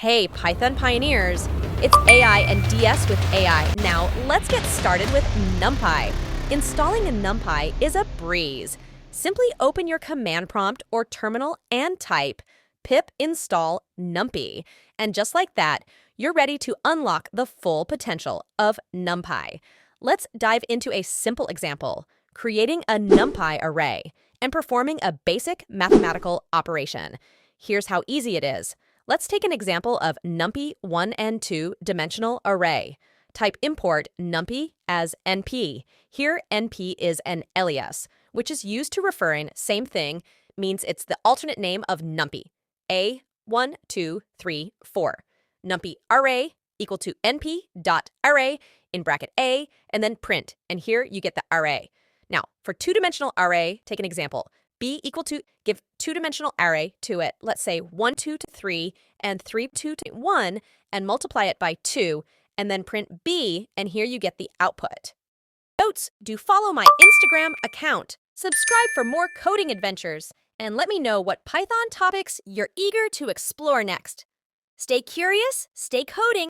Hey, Python pioneers! It's AI and DS with AI. Now, let's get started with NumPy. Installing a NumPy is a breeze. Simply open your command prompt or terminal and type pip install numpy. And just like that, you're ready to unlock the full potential of NumPy. Let's dive into a simple example, creating a NumPy array and performing a basic mathematical operation. Here's how easy it is. Let's take an example of numpy 1 and 2 dimensional array. Type import numpy as np. Here, np is an alias, which is used to referring same thing, means it's the alternate name of numpy. A, 1, 2, 3, 4. Numpy array equal to np dot array in bracket A, and then print, and here you get the array. Now, for two-dimensional array, take an example. B equal to, give two-dimensional array to it, let's say 1, 2 to 3, and 3, 2 to 1, and multiply it by 2, and then print B, and here you get the output. Notes, do follow my Instagram account, subscribe for more coding adventures, and let me know what Python topics you're eager to explore next. Stay curious, stay coding.